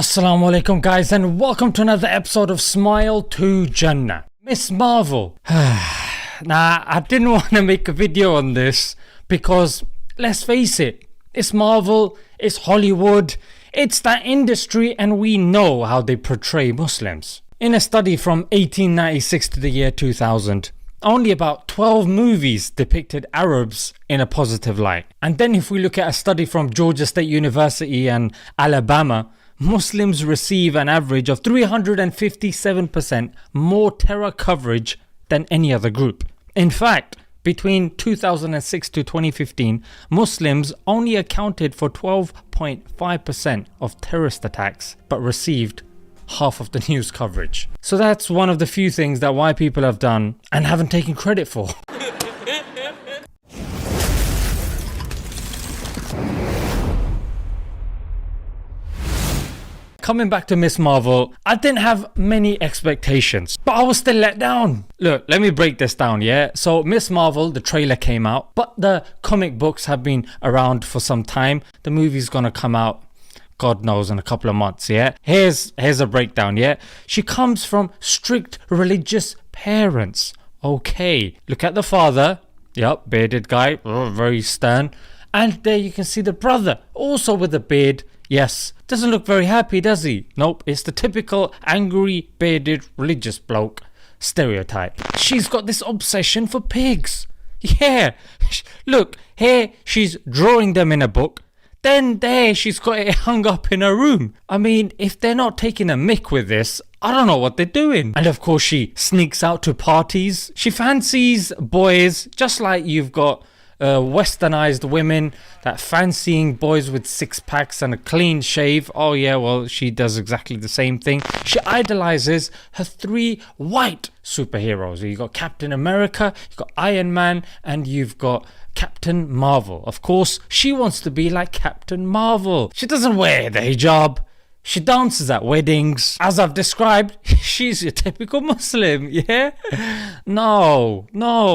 Assalamu alaikum guys, and welcome to another episode of Smile to Jannah. Miss Marvel. Nah, I didn't want to make a video on this because let's face it, it's Marvel, it's Hollywood, it's that industry, and we know how they portray Muslims. In a study from 1896 to the year 2000, only about 12 movies depicted Arabs in a positive light. And then if we look at a study from Georgia State University and Alabama, Muslims receive an average of 357% more terror coverage than any other group. In fact, between 2006 to 2015, Muslims only accounted for 12.5% of terrorist attacks, but received half of the news coverage. So that's one of the few things that white people have done and haven't taken credit for. Coming back to Miss Marvel, I didn't have many expectations, but I was still let down. Look, let me break this down, yeah? So Miss Marvel, the trailer came out, but the comic books have been around for some time. The movie's gonna come out, God knows, in a couple of months, yeah? Here's a breakdown, yeah? She comes from strict religious parents. Okay, look at the father. Yep, bearded guy, very stern. And there you can see the brother, also with a beard. Yes, doesn't look very happy, does he? Nope, it's the typical angry, bearded, religious bloke stereotype. She's got this obsession for pigs. Yeah, look, here she's drawing them in a book. Then there she's got it hung up in her room. I mean, if they're not taking a mick with this, I don't know what they're doing. And of course she sneaks out to parties. She fancies boys, just like you've got westernized women that fancying boys with six packs and a clean shave. Oh yeah, well, she does exactly the same thing. She idolizes her three white superheroes. You've got Captain America, you've got Iron Man, and you've got Captain Marvel. Of course, she wants to be like Captain Marvel. She doesn't wear the hijab. She dances at weddings. As I've described, she's a typical Muslim, yeah? No,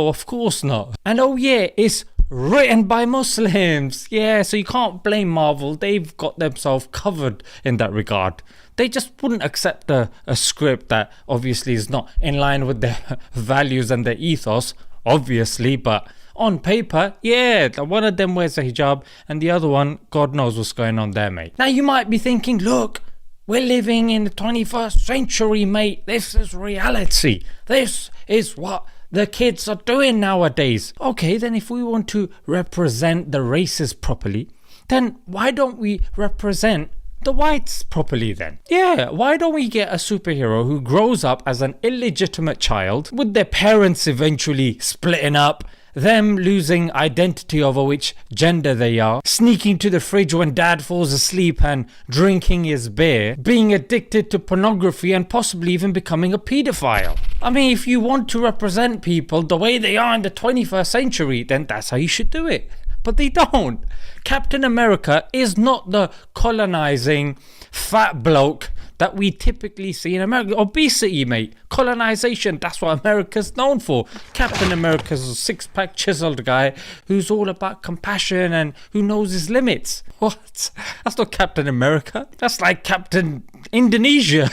of course not. And oh yeah, it's written by Muslims. Yeah, so you can't blame Marvel. They've got themselves covered in that regard. They just wouldn't accept a script that obviously is not in line with their values and their ethos, obviously, but on paper, yeah, one of them wears a hijab and the other one, God knows what's going on there, mate. Now you might be thinking, look, we're living in the 21st century, mate. This is reality. This is what the kids are doing nowadays. Okay, then if we want to represent the races properly, then why don't we represent the whites properly then? Yeah, why don't we get a superhero who grows up as an illegitimate child with their parents eventually splitting up, them losing identity over which gender they are, sneaking to the fridge when dad falls asleep and drinking his beer, being addicted to pornography and possibly even becoming a paedophile. I mean, if you want to represent people the way they are in the 21st century, then that's how you should do it. But they don't. Captain America is not the colonizing fat bloke that we typically see in America. Obesity, mate. Colonization, that's what America's known for. Captain America's a six-pack chiseled guy who's all about compassion and who knows his limits. What? That's not Captain America. That's like Captain Indonesia.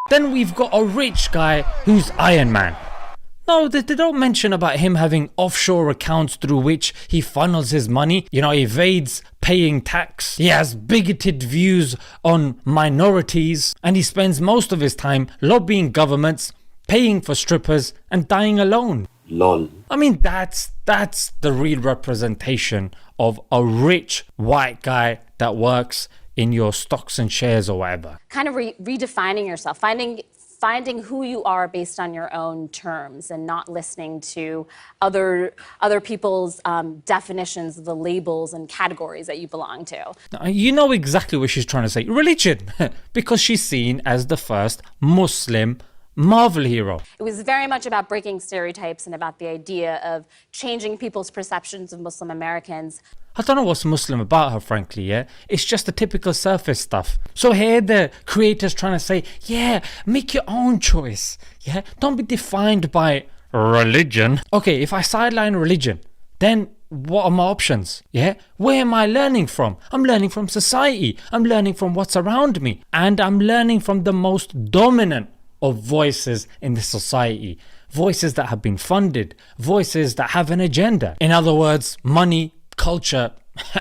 Then we've got a rich guy who's Iron Man. No, they don't mention about him having offshore accounts through which he funnels his money, evades paying tax. He has bigoted views on minorities, and he spends most of his time lobbying governments, paying for strippers, and dying alone. Lol. I mean, that's the real representation of a rich white guy that works in your stocks and shares or whatever. Kind of redefining yourself, finding who you are based on your own terms and not listening to other people's definitions of the labels and categories that you belong to. Now, you know exactly what she's trying to say. Religion, because she's seen as the first Muslim Marvel hero. It was very much about breaking stereotypes and about the idea of changing people's perceptions of Muslim Americans. I don't know what's Muslim about her, frankly, yeah? It's just the typical surface stuff. So here the creator's trying to say, yeah, make your own choice, yeah? Don't be defined by religion. Okay, if I sideline religion, then what are my options? Yeah, where am I learning from? I'm learning from society. I'm learning from what's around me. And I'm learning from the most dominant of voices in the society. Voices that have been funded, voices that have an agenda. In other words, money, culture,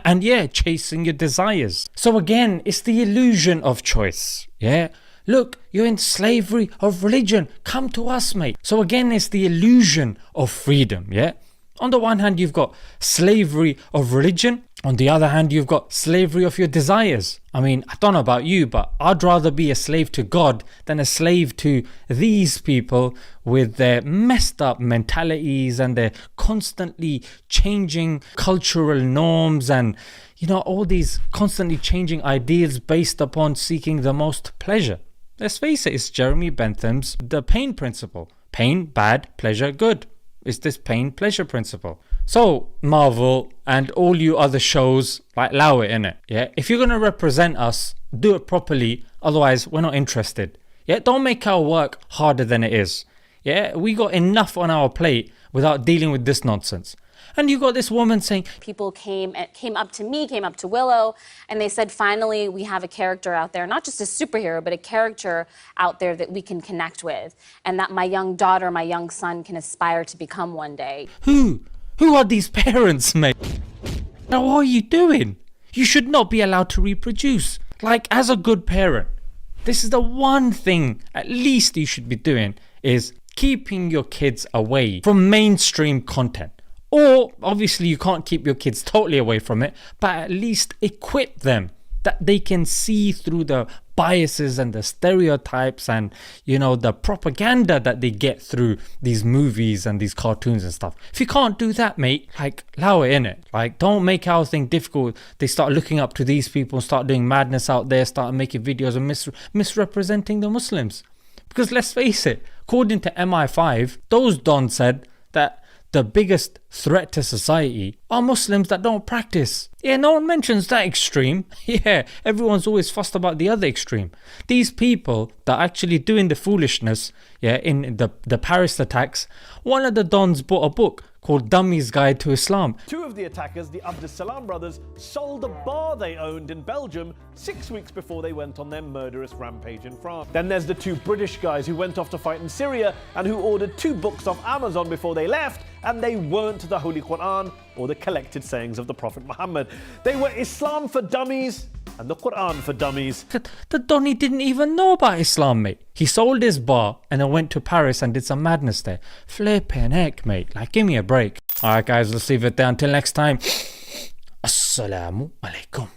and yeah, chasing your desires. So again, it's the illusion of choice. Yeah, look, you're in slavery of religion. Come to us, mate. So again, it's the illusion of freedom. Yeah, on the one hand, you've got slavery of religion. On the other hand, you've got slavery of your desires. I mean, I don't know about you, but I'd rather be a slave to God than a slave to these people with their messed up mentalities and their constantly changing cultural norms and, you know, all these constantly changing ideals based upon seeking the most pleasure. Let's face it, it's Jeremy Bentham's The Pain Principle. Pain, bad, pleasure, good. It's this pain pleasure principle. So Marvel and all you other shows, like, allow it, innit? Yeah, if you're gonna represent us, do it properly. Otherwise, we're not interested. Yeah, don't make our work harder than it is. Yeah, we got enough on our plate without dealing with this nonsense. And you got this woman saying, People came up to me, came up to Willow, and they said, finally, we have a character out there, not just a superhero, but a character out there that we can connect with, and that my young daughter, my young son can aspire to become one day. Who are these parents, mate? Now, what are you doing? You should not be allowed to reproduce. Like, as a good parent, this is the one thing at least you should be doing, is keeping your kids away from mainstream content. Or, obviously, you can't keep your kids totally away from it, but at least equip them that they can see through the biases and the stereotypes and, you know, the propaganda that they get through these movies and these cartoons and stuff. If you can't do that, mate, like, allow it, innit? Like, don't make our thing difficult. They start looking up to these people, start doing madness out there, start making videos and misrepresenting the Muslims. Because let's face it, according to MI5, those dons said that the biggest threat to society are Muslims that don't practice. Yeah, no one mentions that extreme. Yeah, everyone's always fussed about the other extreme. These people that are actually doing the foolishness, yeah, in the Paris attacks, one of the dons bought a book called Dummy's Guide to Islam. Two of the attackers, the Abdus Salam brothers, sold a bar they owned in Belgium 6 weeks before they went on their murderous rampage in France. Then there's the two British guys who went off to fight in Syria and who ordered 2 books off Amazon before they left, and they weren't the Holy Quran or the collected sayings of the Prophet Muhammad. They were Islam for dummies and the Quran for dummies. The Donny didn't even know about Islam, mate. He sold his bar and then went to Paris and did some madness there. Flippin' heck, mate. Like, give me a break. Alright, guys, let's leave it there. Until next time. Assalamu alaikum.